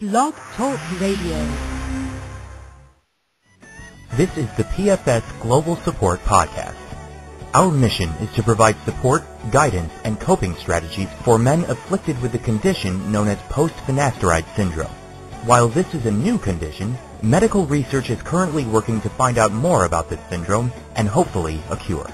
Blog Talk Radio. This is the PFS Global Support Podcast. Our mission is to provide support, guidance, and coping strategies for men afflicted with the condition known as post-finasteride syndrome. While this is a new condition, medical research is currently working to find out more about this syndrome and hopefully a cure.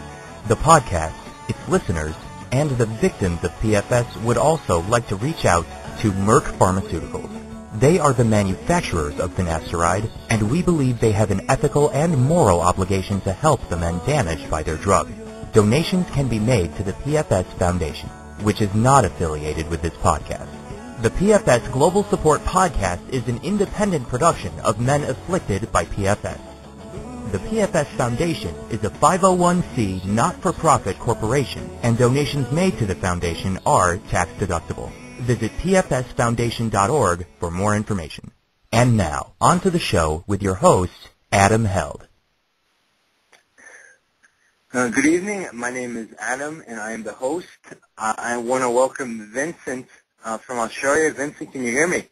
The podcast, its listeners, and the victims of PFS would also like to reach out to Merck Pharmaceuticals. They are the manufacturers of finasteride, and we believe they have an ethical and moral obligation to help the men damaged by their drug. Donations can be made to the PFS Foundation, which is not affiliated with this podcast. The PFS Global Support Podcast is an independent production of men afflicted by PFS. The PFS Foundation is a 501c not-for-profit corporation, and donations made to the foundation are tax-deductible. Visit pfsfoundation.org for more information. And now, on to the show with your host, Adam Held. Good evening. My name is Adam, and I am the host. I want to welcome Vincent from Australia. Vincent, can you hear me?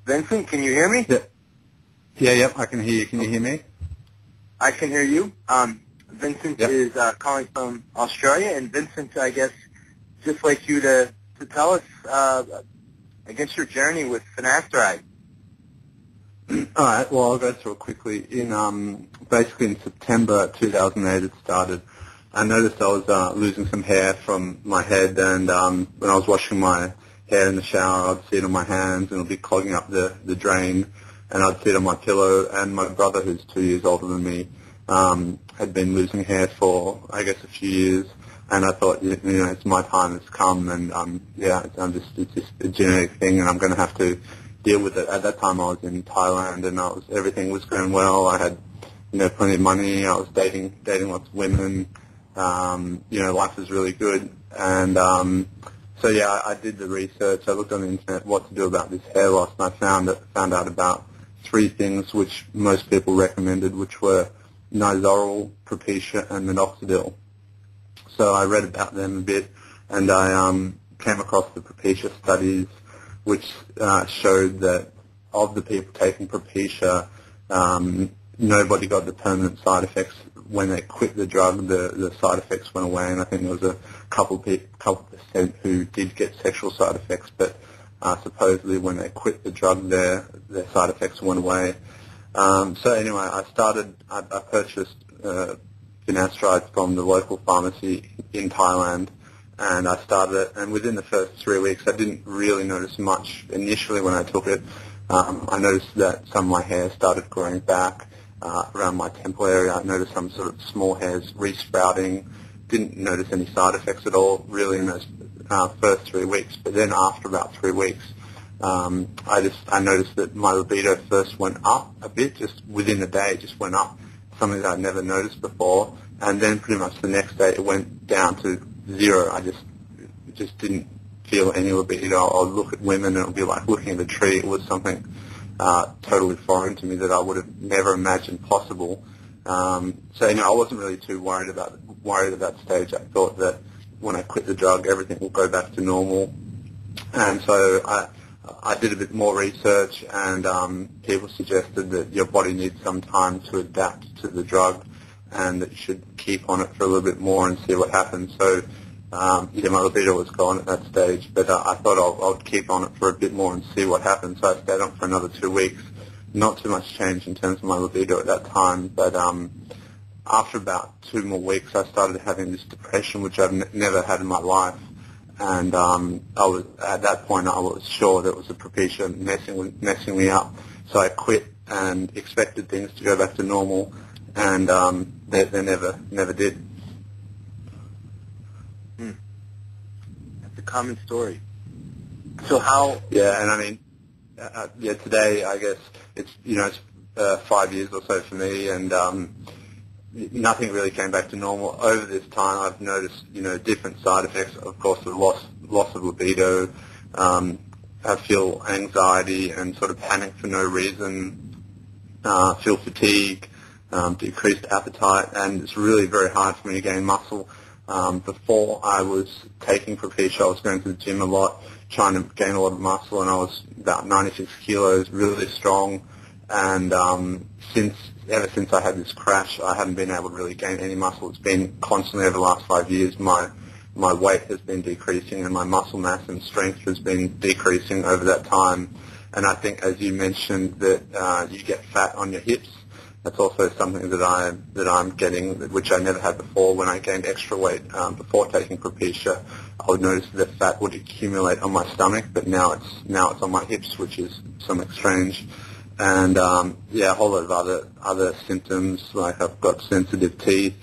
Vincent, can you hear me? Yeah, I can hear you. Can you hear me? I can hear you. Vincent is calling from Australia, and Vincent, I guess, just like you to tell us, I guess, your journey with finasteride. All right. Well, I'll go through it quickly. Basically in September 2008, it started. I noticed I was losing some hair from my head, and when I was washing my hair in the shower, I'd see it on my hands, and it would be clogging up the drain, and I'd see it on my pillow. And my brother, who's 2 years older than me, had been losing hair for, I guess, a few years, and I thought, it's my time has come, and it's just a genetic thing, and I'm going to have to deal with it. At that time, I was in Thailand, and everything was going well. I had, plenty of money. I was dating lots of women. Life was really good, and I did the research. I looked on the internet what to do about this hair loss, and I found out about three things which most people recommended, which were Nizoral, Propecia, and minoxidil. So I read about them a bit, and I came across the Propecia studies, which showed that of the people taking Propecia, nobody got the permanent side effects. When they quit the drug, the side effects went away, and I think there was a couple percent who did get sexual side effects, but supposedly when they quit the drug, their side effects went away. So anyway, I purchased finasteride from the local pharmacy in Thailand, and I started it, and within the first 3 weeks, I didn't really notice much initially when I took it. I noticed that some of my hair started growing back around my temple area. I noticed some sort of small hairs resprouting. Didn't notice any side effects at all, really, in those first 3 weeks. But then after about 3 weeks, I noticed that my libido first went up a bit, just within a day, it just went up, something that I'd never noticed before, and then pretty much the next day it went down to zero. I just didn't feel any libido. I would look at women and it would be like looking at a tree. It was something totally foreign to me that I would have never imagined possible. I wasn't really too worried at that stage. I thought that when I quit the drug, everything will go back to normal, and so I did a bit more research, and people suggested that your body needs some time to adapt to the drug, and that you should keep on it for a little bit more and see what happens. So, my libido was gone at that stage, but I thought I'll keep on it for a bit more and see what happens. So I stayed on for another 2 weeks. Not too much change in terms of my libido at that time, but after about 2 more weeks, I started having this depression, which I've never had in my life. And at that point, I was sure that it was a Propecia messing me up. So I quit and expected things to go back to normal, and they never did. That's a common story. So how? Yeah, and I mean, today I guess it's 5 years or so for me, and nothing really came back to normal. Over this time, I've noticed, different side effects. Of course, the loss of libido. I feel anxiety and sort of panic for no reason. Feel fatigue, decreased appetite, and it's really very hard for me to gain muscle. Before I was taking Propecia, I was going to the gym a lot, trying to gain a lot of muscle, and I was about 96 kilos, really strong. And ever since I had this crash, I haven't been able to really gain any muscle. It's been constantly over the last 5 years. My weight has been decreasing, and my muscle mass and strength has been decreasing over that time. And I think, as you mentioned, that you get fat on your hips. That's also something that I'm getting, which I never had before. When I gained extra weight before taking Propecia, I would notice that fat would accumulate on my stomach, but now it's on my hips, which is something strange. And a whole lot of other symptoms, like I've got sensitive teeth.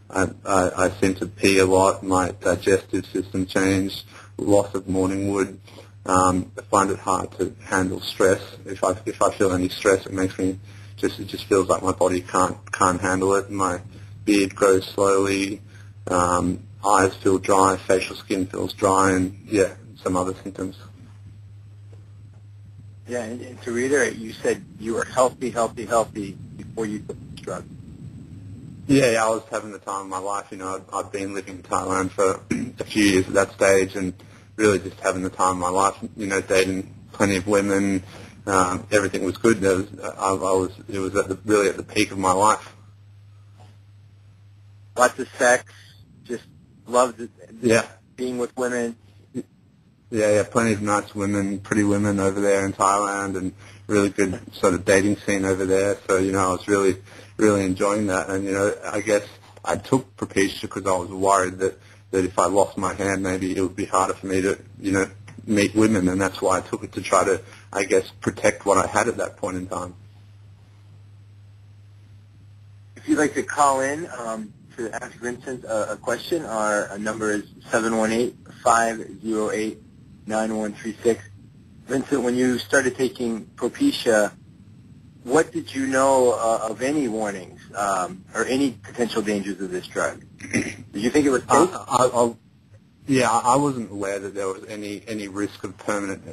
I seem to pee a lot. My digestive system changed. Loss of morning wood. I find it hard to handle stress. If I feel any stress, it makes me it just feels like my body can't handle it. My beard grows slowly. Eyes feel dry. Facial skin feels dry, and some other symptoms. Yeah, and to reiterate, you said you were healthy before you took this drug. Yeah, I was having the time of my life. I'd been living in Thailand for a few years at that stage, and really just having the time of my life. Dating plenty of women. Everything was good. It was really at the peak of my life. Lots of sex. Just loved it. Yeah. Being with women. Yeah, plenty of nice women, pretty women over there in Thailand, and really good sort of dating scene over there. So, I was really, really enjoying that. And, I guess I took Propecia because I was worried that if I lost my hand, maybe it would be harder for me to, meet women. And that's why I took it, to try to, I guess, protect what I had at that point in time. If you'd like to call in to ask Vincent a question, our number is 718-508-9136. Vincent, when you started taking Propecia, what did you know of any warnings or any potential dangers of this drug? Did you think it was safe? I wasn't aware that there was any risk of permanent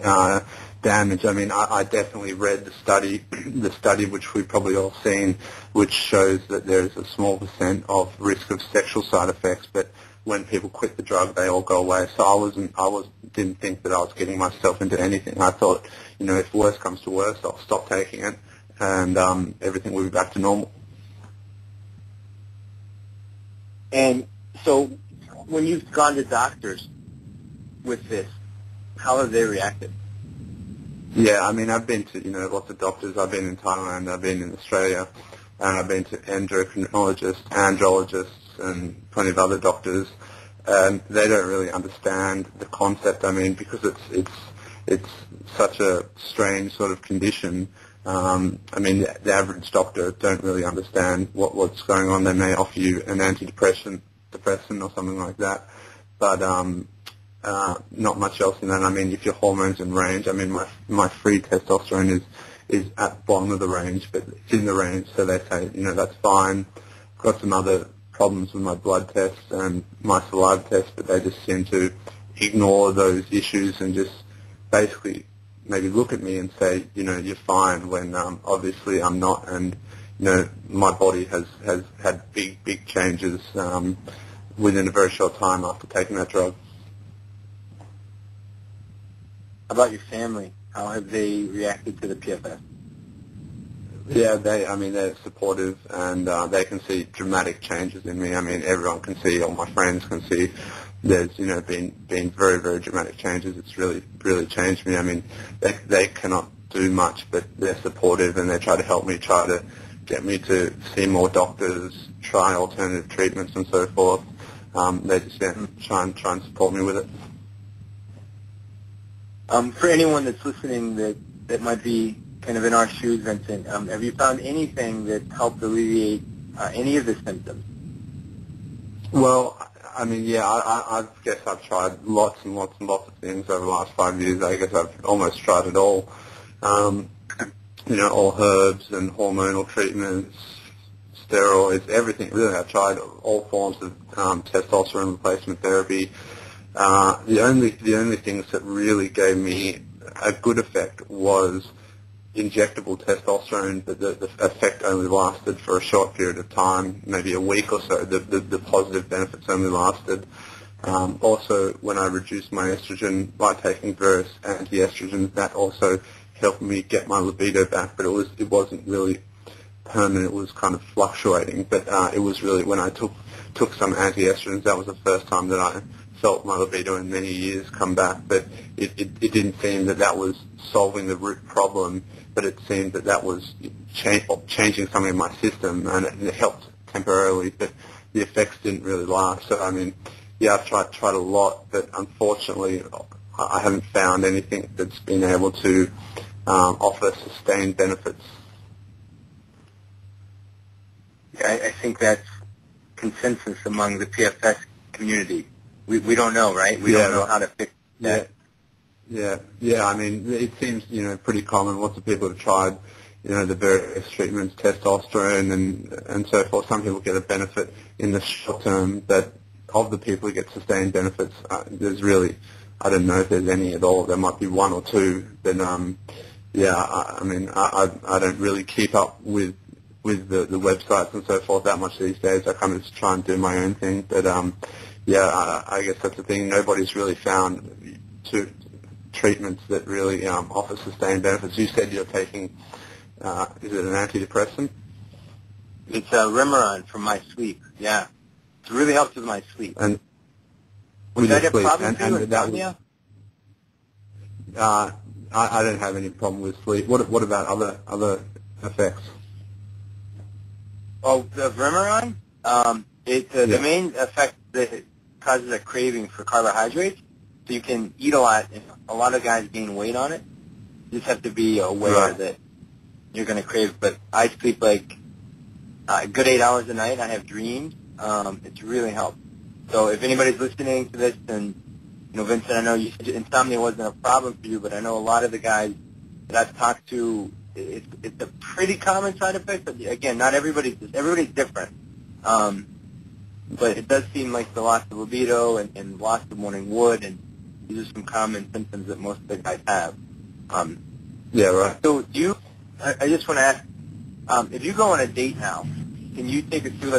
damage. I mean, I definitely read the study which we've probably all seen, which shows that there is a small % of risk of sexual side effects, but when people quit the drug, they all go away. So I didn't think that I was getting myself into anything. I thought, if worse comes to worse, I'll stop taking it, and everything will be back to normal. And so, when you've gone to doctors with this, how have they reacted? Yeah, I mean, I've been to, lots of doctors. I've been in Thailand, I've been in Australia, and I've been to endocrinologists, andrologists, and plenty of other doctors, and they don't really understand the concept. I mean, because it's such a strange sort of condition. I mean, the average doctor don't really understand what's going on. They may offer you an antidepressant or something like that, but not much else in that. I mean, if your hormone's in range, I mean, my free testosterone is at the bottom of the range, but it's in the range, so they say, that's fine. I've got some other problems with my blood tests and my saliva tests, but they just seem to ignore those issues and just basically maybe look at me and say, you're fine, when obviously I'm not. And my body has had big changes within a very short time after taking that drug. How about your family? How have they reacted to the PFS? Yeah, they're supportive, and they can see dramatic changes in me. I mean, everyone can see, all my friends can see there's, been very, very dramatic changes. It's really, really changed me. I mean, they cannot do much, but they're supportive, and they try to help me, try to get me to see more doctors, try alternative treatments and so forth. They just try and support me with it. For anyone that's listening that might be kind of in our shoes, Vincent, have you found anything that helped alleviate any of the symptoms? Well, I mean, yeah, I guess I've tried lots and lots and lots of things over the last 5 years. I guess I've almost tried it all. All herbs and hormonal treatments, steroids, everything. Really, I've tried all forms of testosterone replacement therapy. The only things that really gave me a good effect was injectable testosterone, but the effect only lasted for a short period of time, maybe a week or so. The positive benefits only lasted. Also, when I reduced my estrogen by taking various anti-estrogens, that also helped me get my libido back, but it wasn't really permanent. It was kind of fluctuating, but it was really when I took some anti-estrogens, that was the first time that I felt my libido in many years come back. But it didn't seem that was solving the root problem, but it seemed that was changing something in my system, and it helped temporarily, but the effects didn't really last. So I mean, yeah, I've tried a lot, but unfortunately I haven't found anything that's been able to offer sustained benefits. Yeah, I think that's consensus among the PFS community. We don't know, right? We don't know how to fix that. Yeah. I mean, it seems pretty common. Lots of people have tried the various treatments, testosterone and so forth. Some people get a benefit in the short term, but of the people who get sustained benefits, there's really, I don't know if there's any at all. There might be one or two, but I mean, I don't really keep up with the websites and so forth that much these days. I kind of just try and do my own thing, but I guess that's the thing. Nobody's really found treatments that really offer sustained benefits. You said you're taking, is it an antidepressant? It's Remeron for my sleep. Yeah, it really helps with my sleep. And was that a sleep. problem for you? Insomnia? I don't have any problem with sleep. What about other effects? Oh, the Remeron. The main effect that it causes a craving for carbohydrates. So you can eat a lot. And a lot of guys gain weight on it. You just have to be aware that you're going to crave. But I sleep like a good 8 hours a night. I have dreams. It's really helped. So if anybody's listening to this, and Vincent, I know insomnia wasn't a problem for you, but I know a lot of the guys that I've talked to, it's a pretty common side effect. But again, not everybody's different. But it does seem like the loss of libido and loss of morning wood, and these are some common symptoms that most of the guys have. Yeah, right. So I just want to ask, if you go on a date now, can you take us through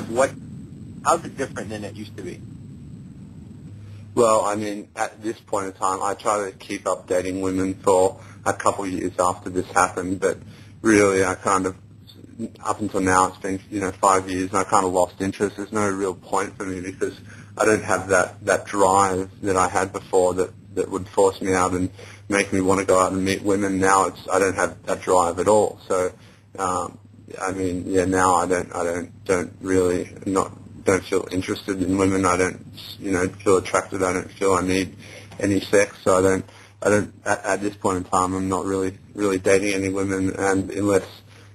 how's it different than it used to be? Well, I mean, at this point in time, I try to keep up dating women for a couple of years after this happened, but really I kind of, up until now, it's been, 5 years, and I kind of lost interest. There's no real point for me because I don't have that drive that I had before that would force me out and make me want to go out and meet women. Now I don't have that drive at all. So, I mean, now I don't feel interested in women. I don't, feel attracted. I don't feel I need any sex. So I don't, at this point in time, I'm not really dating any women, and unless,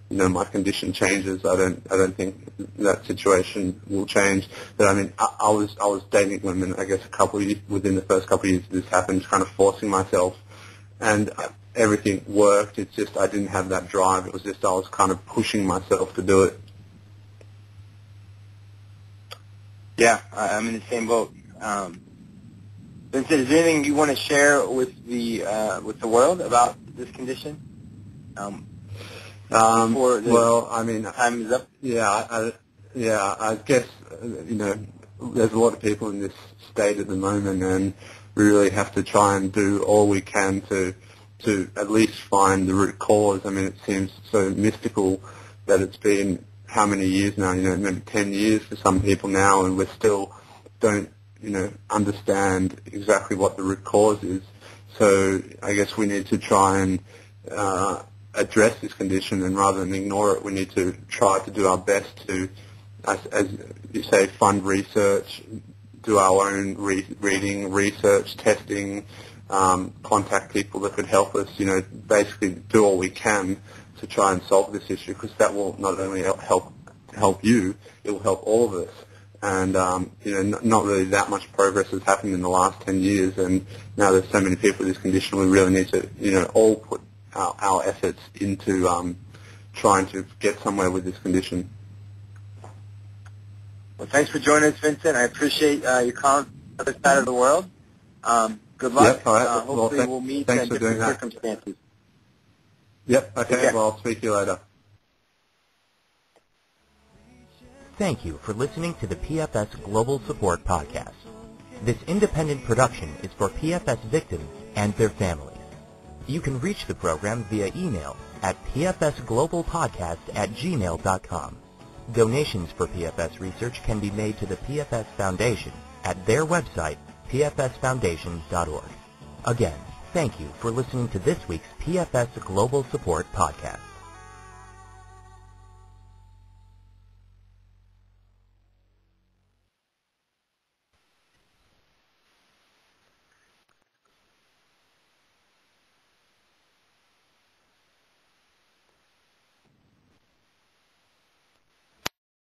my condition changes, I don't think that situation will change. But I mean, I was dating women, I guess, within the first couple of years this happened, kind of forcing myself, and everything worked. It's just I didn't have that drive. It was just I was kind of pushing myself to do it. Yeah, I'm in the same boat. Vincent, is there anything you want to share with the world about this condition? Well, I mean, time is up. I guess there's a lot of people in this state at the moment, and we really have to try and do all we can to at least find the root cause. I mean, it seems so mystical that it's been how many years now? Maybe 10 years for some people now, and we still don't understand exactly what the root cause is. So I guess we need to try and address this condition, and rather than ignore it, we need to try to do our best to, as you say, fund research, do our own reading, research, testing, contact people that could help us, basically do all we can to try and solve this issue, because that will not only help you, it will help all of us. And, not really that much progress has happened in the last 10 years, and now there's so many people with this condition, we really need to, all put our efforts into trying to get somewhere with this condition. Well, thanks for joining us, Vincent. I appreciate you calling from the other side of the world. Good luck. Yep, all right. Hopefully we'll meet in different circumstances. Yep. Okay. Yeah. Well, I'll speak to you later. Thank you for listening to the PFS Global Support Podcast. This independent production is for PFS victims and their families. You can reach the program via email at pfsglobalpodcast@gmail.com. Donations for PFS research can be made to the PFS Foundation at their website, pfsfoundation.org. Again, thank you for listening to this week's PFS Global Support Podcast.